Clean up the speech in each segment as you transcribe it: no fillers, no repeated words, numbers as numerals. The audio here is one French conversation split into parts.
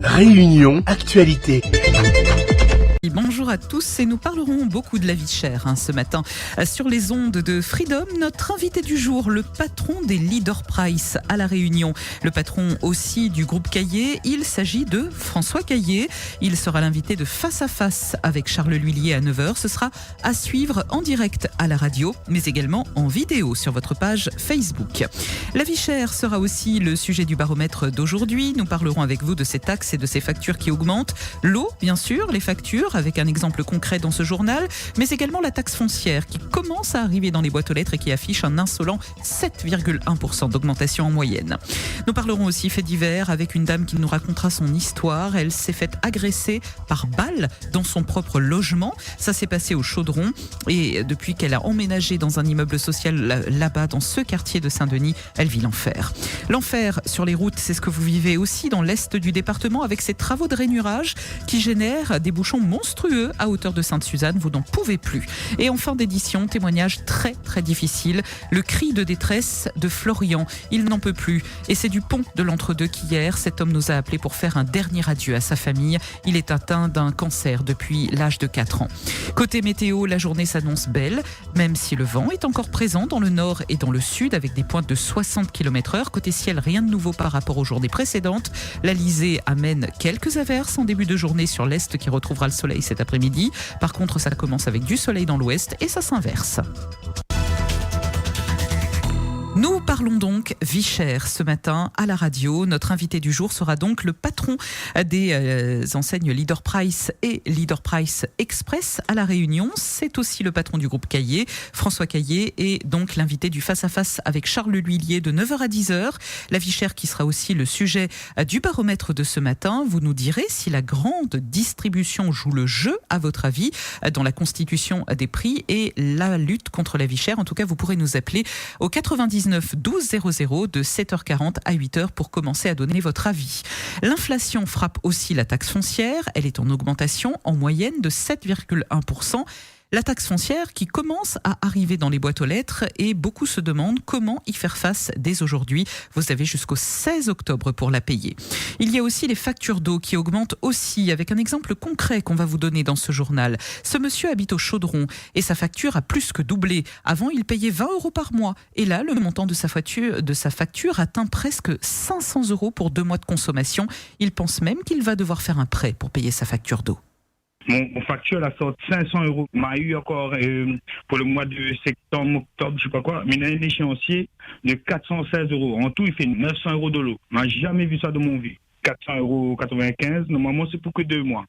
Réunion Actualité. Bonjour à tous et nous parlerons beaucoup de la vie chère ce matin sur les ondes de Freedom. Notre invité du jour, le patron des Leader Price à La Réunion, le patron aussi du groupe Caillé, il s'agit de François Caillé. Il sera l'invité de Face à Face avec Charles L'Huillier à 9h. Ce sera à suivre en direct à la radio, mais également en vidéo sur votre page Facebook. La vie chère sera aussi le sujet du baromètre d'aujourd'hui. Nous parlerons avec vous de ces taxes et de ces factures qui augmentent. L'eau, bien sûr, les factures, avec un exemple concret dans ce journal, mais également la taxe foncière qui commence à arriver dans les boîtes aux lettres et qui affiche un insolent 7,1% d'augmentation en moyenne. Nous parlerons aussi faits divers avec une dame qui nous racontera son histoire. Elle s'est faite agresser par balle dans son propre logement. Ça s'est passé au Chaudron et depuis qu'elle a emménagé dans un immeuble social là-bas, dans ce quartier de Saint-Denis, elle vit l'enfer. L'enfer sur les routes, c'est ce que vous vivez aussi dans l'est du département avec ces travaux de rainurage qui génèrent des bouchons monstrueux à hauteur de Sainte-Suzanne, vous n'en pouvez plus. Et en fin d'édition, témoignage très difficile, le cri de détresse de Florian, il n'en peut plus. Et c'est du pont de l'Entre-deux qu'hier, cet homme nous a appelé pour faire un dernier adieu à sa famille. Il est atteint d'un cancer depuis l'âge de 4 ans. Côté météo, la journée s'annonce belle, même si le vent est encore présent dans le nord et dans le sud avec des pointes de 60 km/h. Côté ciel, rien de nouveau par rapport aux journées précédentes. L'Alizé amène quelques averses en début de journée sur l'est qui retrouvera le soleil cet après-midi. Par contre, ça commence avec du soleil dans l'ouest et ça s'inverse. Nous parlons donc vie chère ce matin à la radio. Notre invité du jour sera donc le patron des enseignes Leader Price et Leader Price Express à La Réunion. C'est aussi le patron du groupe Caillé, François Caillé, et donc l'invité du Face à Face avec Charles L'Huillier de 9h à 10h. La vie chère qui sera aussi le sujet du baromètre de ce matin. Vous nous direz si la grande distribution joue le jeu, à votre avis, dans la constitution des prix et la lutte contre la vie chère. En tout cas, vous pourrez nous appeler au 99 12 00 de 7h40 à 8h pour commencer à donner votre avis. L'inflation frappe aussi la taxe foncière. Elle est en augmentation en moyenne de 7,1%. La taxe foncière qui commence à arriver dans les boîtes aux lettres et beaucoup se demandent comment y faire face dès aujourd'hui. Vous avez jusqu'au 16 octobre pour la payer. Il y a aussi les factures d'eau qui augmentent aussi avec un exemple concret qu'on va vous donner dans ce journal. Ce monsieur habite au Chaudron et sa facture a plus que doublé. Avant, il payait 20 € par mois et là, le montant de sa facture atteint presque 500 € pour 2 mois de consommation. Il pense même qu'il va devoir faire un prêt pour payer sa facture d'eau. Mon facture, elle a sorti 500 €. M'a eu encore pour le mois de septembre, octobre, je sais pas quoi, mais il y a un échéancier de 416 €. En tout, il fait 900 € de l'eau. Je n'ai jamais vu ça de mon vie. 400,95 €, normalement, c'est pour que 2 mois.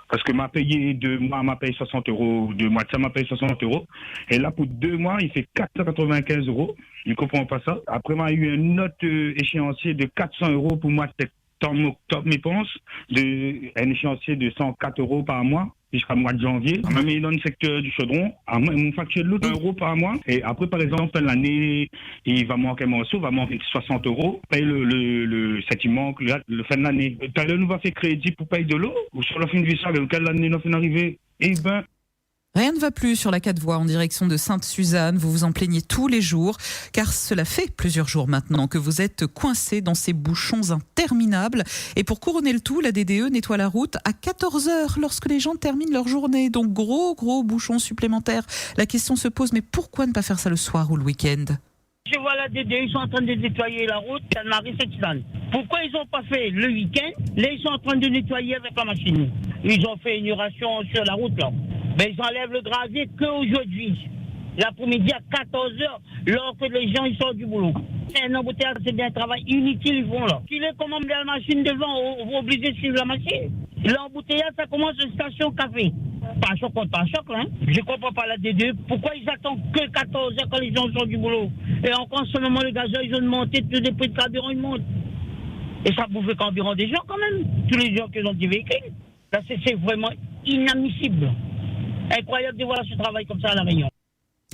Parce que m'a payé 2 mois, m'a payé 60 €, 2 mois de ça, m'a payé 60 €. Et là, pour 2 mois, il fait 495 €. Je ne comprends pas ça. Après, m'a eu un autre échéancier de 400 € pour moi, en octobre, je pense, un échéancier de 104 € par mois jusqu'à mois de janvier. Même dans le secteur du Chaudron, mon facture de l'eau, 1 € par mois. Et après, par exemple, l'année, il va manquer un morceau, il va manquer 60 €. Paye cet il manque, le fin de l'année. T'as le nouveau fait crédit pour payer de l'eau, ou sur la fin de vie, ça, quelle année nous fait arriver? Eh ben, Rien ne va plus sur la 4 voies en direction de Sainte-Suzanne. Vous vous en plaignez tous les jours, car cela fait plusieurs jours maintenant que vous êtes coincé dans ces bouchons interminables. Et pour couronner le tout, la DDE nettoie la route à 14h lorsque les gens terminent leur journée. Donc gros bouchons supplémentaires. La question se pose, mais pourquoi ne pas faire ça le soir ou le week-end ? Je vois la DDE, ils sont en train de nettoyer la route, Sainte-Marie-Sainte-Suzanne. Pourquoi ils n'ont pas fait le week-end? Là, ils sont en train de nettoyer avec la machine. Ils ont fait une ration sur la route, là. Mais ils enlèvent le gravier qu'aujourd'hui. L'après-midi à 14h, lorsque les gens ils sortent du boulot. C'est un embouteillage, c'est bien un travail inutile, ils font là. S'il est commandé la machine devant, on va obliger de suivre la machine. L'embouteillage, ça commence à station café. Pas choc contre pas choc, hein. Je comprends pas la D2. Pourquoi ils attendent que 14h quand les gens sortent du boulot? Et encore en ce moment, le gazole, ils ont monté, tous les prix de carburant, ils montent. Et ça bouffe le carburant des gens quand même. Tous les gens qui ont des véhicules. Là, c'est vraiment inadmissible. Incroyable de voir ce travail comme ça à La Réunion.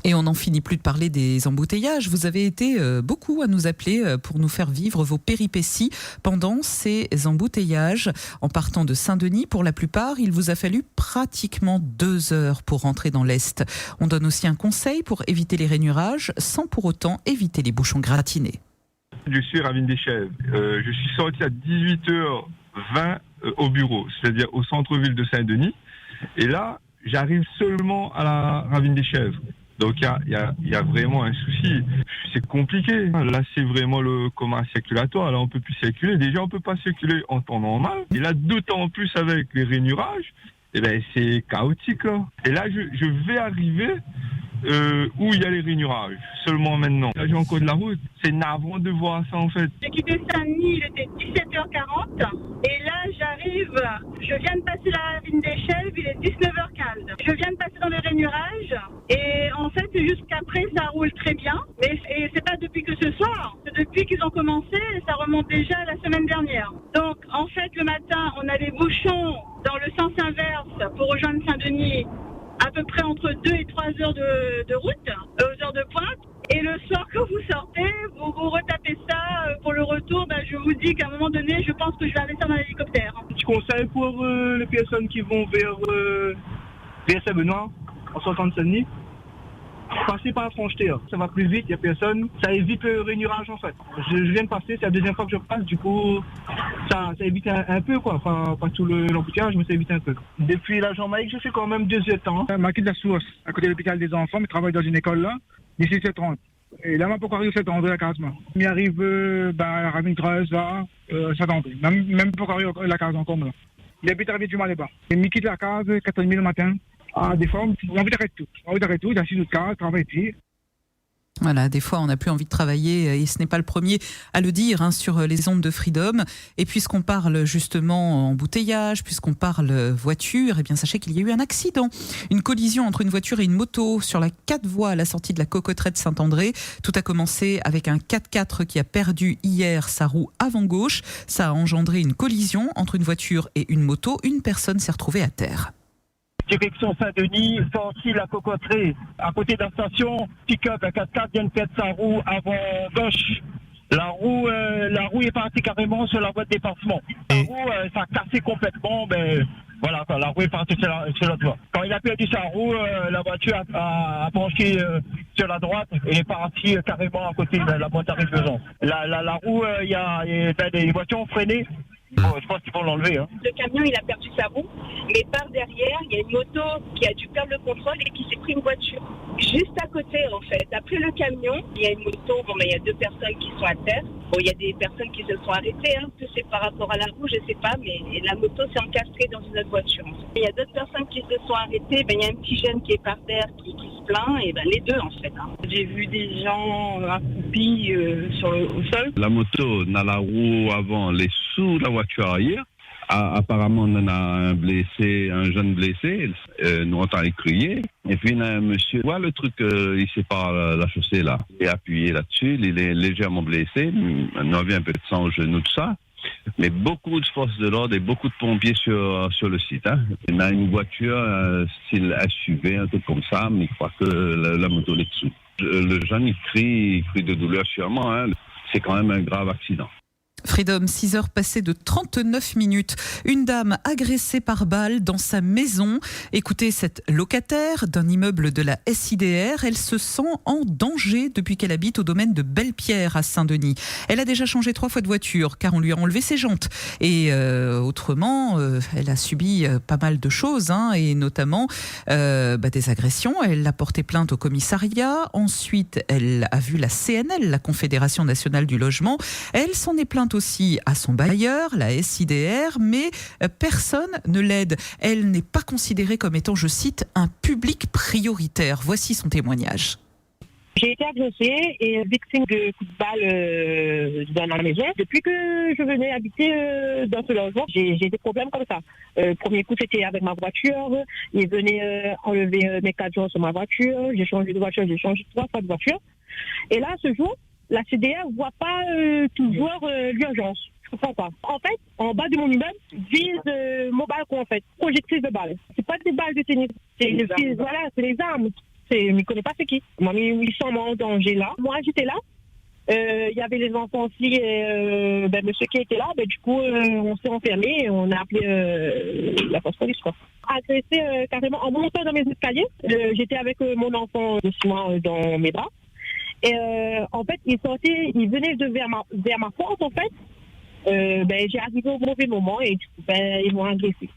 Et on n'en finit plus de parler des embouteillages. Vous avez été beaucoup à nous appeler pour nous faire vivre vos péripéties pendant ces embouteillages. En partant de Saint-Denis, pour la plupart, il vous a fallu pratiquement 2 heures pour rentrer dans l'Est. On donne aussi un conseil pour éviter les rainurages sans pour autant éviter les bouchons gratinés. Je suis Ravine des Chèvres. Je suis sorti à 18h20 au bureau, c'est-à-dire au centre-ville de Saint-Denis. Et là, j'arrive seulement à la Ravine des Chèvres. Donc il y a vraiment un souci. C'est compliqué. Là, c'est vraiment le commun circulatoire. Là, on peut plus circuler. Déjà, on peut pas circuler en temps normal. Et là, d'autant plus avec les rainurages, eh ben, c'est chaotique, là. Et là, je vais arriver où il y a les rainurages, seulement maintenant. Là, j'ai encore de la route. C'est navrant de voir ça, en fait. J'ai quitté Saint-Denis, il était 17h40. Et là, j'arrive, je viens de passer la Ravine des Chèvres, il est 19h15. Je viens de passer dans les rainurages. Et en fait, jusqu'après, ça roule très bien. Mais c'est pas depuis que ce soir. C'est depuis qu'ils ont commencé et ça remonte déjà à la semaine dernière. Donc, en fait, le matin, on a des bouchons dans le sens inverse pour rejoindre Saint-Denis, à peu près entre 2 et 3 heures de route, aux heures de pointe. Et le soir, quand vous sortez, vous retapez ça pour le retour. Je vous dis qu'à un moment donné, je pense que je vais investir dans l'hélicoptère. Petit conseil pour les personnes qui vont vers Saint-Benoît, en sortant de Saint-Denis. Passez par la Francheté, ça va plus vite, il n'y a personne. Ça évite le rainurage en fait. Je viens de passer, c'est la deuxième fois que je passe, du coup ça évite un peu quoi. Enfin, pas tout l'embouteillage, mais ça évite un peu. Depuis la Jamaïque, je fais quand même 2 temps. Marquis de la Source, à côté de l'hôpital des enfants, mais travaille dans une école là, d'ici 7h30. Et là, on peut arriver 7h30 à Casma. On arrive à la Ravine 13, là, 7h30. Même pour arriver à la case encore là. Il habite à la du Maléba. Et il quitte la case 4h30 le matin. Des fois, on a envie d'arrêter tout. On a envie d'arrêter tout, il a 6 autres cas, travaille ici. Voilà, des fois on n'a plus envie de travailler et ce n'est pas le premier à le dire sur les ondes de Freedom. Et puisqu'on parle justement embouteillage, puisqu'on parle voiture, eh bien sachez qu'il y a eu un accident. Une collision entre une voiture et une moto sur la 4 voies à la sortie de la Cocoterie de Saint-André. Tout a commencé avec un 4x4 qui a perdu hier sa roue avant gauche. Ça a engendré une collision entre une voiture et une moto. Une personne s'est retrouvée à terre. Direction Saint-Denis, sortie la Cocoterie, à côté de la station, pick-up, la 4x4 vient de perdre sa roue avant gauche. La roue est partie carrément sur la voie de dépassement. La roue, ça a cassé complètement, voilà, la roue est partie sur l'autre voie. Quand il a perdu sa roue, la voiture a penché sur la droite et est partie carrément à côté de la boîte à réflexion. La roue, il y a des voitures ont freiné. Bon, je pense qu'ils vont l'enlever. Le camion, il a perdu sa roue, mais par derrière, il y a une moto qui a dû perdre le contrôle et qui s'est pris une voiture. Juste à côté, en fait. Après le camion, il y a une moto, il y a 2 personnes qui sont à terre. Bon, il y a des personnes qui se sont arrêtées, que c'est par rapport à la roue, je sais pas, mais la moto s'est encastrée dans une autre voiture. Il y a d'autres personnes qui se sont arrêtées, il y a un petit jeune qui est par terre, qui se plaint, et les deux, en fait. J'ai vu des gens accroupis au sol. La moto n'a la roue avant, les sous la voiture arrière. Apparemment, on en a un jeune blessé, nous entend crier. Et puis, il y a un monsieur, voit le truc, il sépare la chaussée là. Il est appuyé là-dessus, il est légèrement blessé, il avait un peu de sang au genou, tout ça. Mais beaucoup de forces de l'ordre et beaucoup de pompiers sur le site. Il y a une voiture, style SUV, un truc comme ça, mais il croit que la moto est dessous. Le jeune, il crie de douleur sûrement. C'est quand même un grave accident. Freedom, 6 heures passées de 39 minutes. Une dame agressée par balle dans sa maison. Écoutez, cette locataire d'un immeuble de la SIDR, elle se sent en danger depuis qu'elle habite au domaine de Belle-Pierre à Saint-Denis. Elle a déjà changé 3 fois de voiture car on lui a enlevé ses jantes. Et autrement, elle a subi pas mal de choses, et notamment des agressions. Elle a porté plainte au commissariat. Ensuite, elle a vu la CNL, la Confédération nationale du logement. Elle s'en est plainte aussi à son bailleur, la SIDR, mais personne ne l'aide. Elle n'est pas considérée comme étant, je cite, un public prioritaire. Voici son témoignage. J'ai été agressée et victime de coups de balle dans la maison. Depuis que je venais habiter dans ce logement, j'ai des problèmes comme ça. Premier coup, c'était avec ma voiture. Il venait enlever mes cadeaux sur ma voiture. J'ai changé de voiture, j'ai changé 3 fois de voiture. Et là, ce jour, la CDR ne voit pas toujours l'urgence. Je comprends pas. En fait, en bas de mon immeuble, vise mon balcon, en fait. Projectile de balles. C'est pas des balles de tennis. C'est les armes. Je ne connais pas c'est qui. Moi, ils sont en danger là. Moi, j'étais là. Il y avait les enfants aussi. Et, monsieur qui était là, du coup, on s'est enfermé et on a appelé la police, quoi. Agressé carrément en montant dans mes escaliers. J'étais avec mon enfant de 6 mois dans mes bras. Et en fait, il venait vers ma porte, en fait. J'ai arrivé au mauvais moment et du coup, ils m'ont agressé.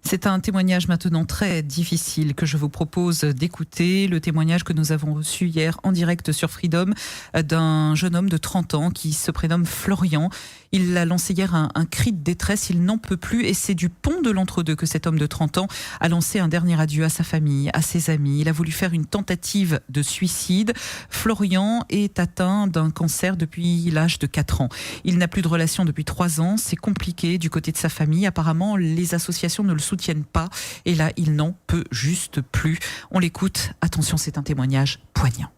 C'est un témoignage maintenant très difficile que je vous propose d'écouter. Le témoignage que nous avons reçu hier en direct sur Freedom d'un jeune homme de 30 ans qui se prénomme Florian. Il a lancé hier un cri de détresse, il n'en peut plus et c'est du pont de l'entre-deux que cet homme de 30 ans a lancé un dernier adieu à sa famille, à ses amis. Il a voulu faire une tentative de suicide. Florian est atteint d'un cancer depuis l'âge de 4 ans. Il n'a plus de relation depuis 3 ans, c'est compliqué du côté de sa famille. Apparemment, les associations ne le soutiennent pas et là, il n'en peut juste plus. On l'écoute, attention, c'est un témoignage poignant.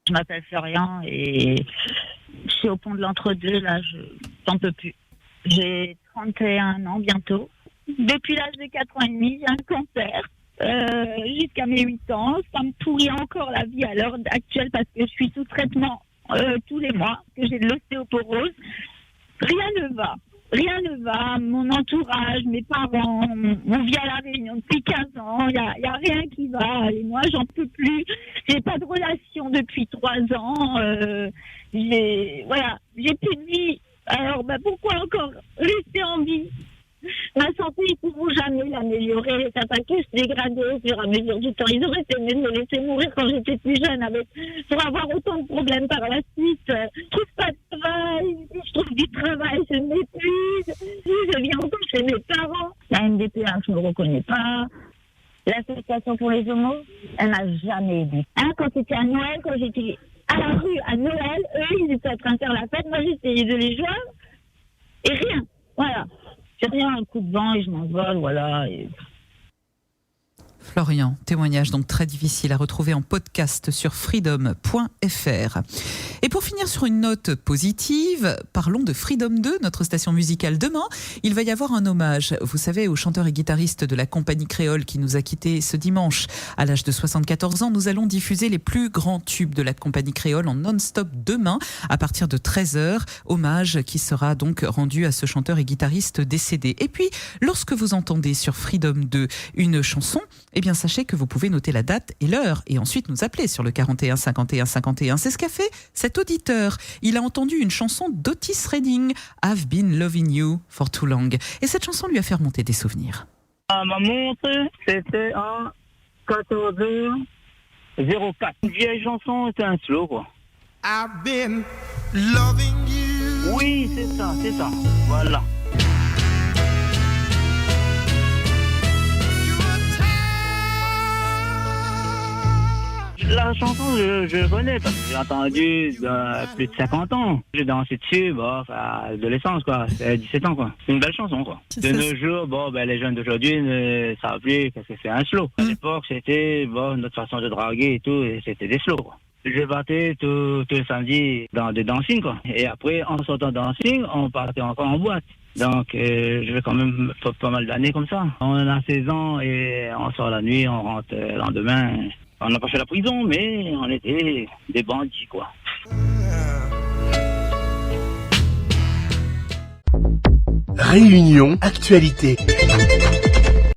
Je m'appelle Florian et je suis au pont de l'entre-deux, là, je n'en peux plus. J'ai 31 ans bientôt. Depuis l'âge de 4 ans et demi, j'ai un cancer. Jusqu'à mes 8 ans, ça me pourrit encore la vie à l'heure actuelle parce que je suis sous traitement tous les mois, que j'ai de l'ostéoporose. Rien ne va. Rien ne va, mon entourage, mes parents, on vit à La Réunion depuis 15 ans, il y a rien qui va, et moi j'en peux plus, j'ai pas de relation depuis 3 ans, j'ai plus de vie, alors pourquoi encore rester en vie? Ma santé, ils ne pourront jamais l'améliorer, ça va que se dégrader au fur et à mesure du temps. Ils auraient été mieux de me laisser mourir quand j'étais plus jeune pour avoir autant de problèmes par la suite. Je trouve pas de travail, je trouve du travail, je m'épuise. Je viens encore chez mes parents. La MDPH, je ne me reconnais pas. L'association pour les homos, elle n'a jamais aidé. Quand c'était à Noël, quand j'étais à la rue à Noël, eux, ils étaient en train de faire la fête. Moi, j'essayais de les joindre et rien. Voilà. J'ai rien, un coup de vent et je m'envole, voilà. Florian, témoignage donc très difficile à retrouver en podcast sur freedom.fr. Et pour finir sur une note positive, parlons de Freedom 2, notre station musicale. Demain, il va y avoir un hommage, vous savez, au chanteur et guitariste de la compagnie créole qui nous a quittés ce dimanche. À l'âge de 74 ans, nous allons diffuser les plus grands tubes de la compagnie créole en non-stop demain à partir de 13h. Hommage qui sera donc rendu à ce chanteur et guitariste décédé. Et puis, lorsque vous entendez sur Freedom 2 une chanson, eh bien, sachez que vous pouvez noter la date et l'heure et ensuite nous appeler sur le 41 51 51. C'est ce qu'a fait cet auditeur. Il a entendu une chanson d'Otis Redding, I've Been Loving You for Too Long. Et cette chanson lui a fait remonter des souvenirs. Ma montre, c'était en 14h04. Une vieille chanson, c'était un slow, quoi. I've been loving you. Oui, c'est ça. Voilà. La chanson, je connais parce que j'ai entendu plus de 50 ans. J'ai dansé dessus, à l'adolescence, quoi. C'est 17 ans, quoi. C'est une belle chanson, quoi. De nos jours, les jeunes d'aujourd'hui ne savent plus qu'est-ce que c'est un slow. À l'époque, c'était notre façon de draguer et tout, et c'était des slows, quoi. Je partais tout le samedi dans des dancing, quoi. Et après, en sortant dancing, on partait encore en boîte. Donc, je vais quand même pas mal d'années comme ça. On a 16 ans et on sort la nuit, on rentre le lendemain. On n'a pas fait la prison, mais on était des bandits, quoi. Réunion Actualité.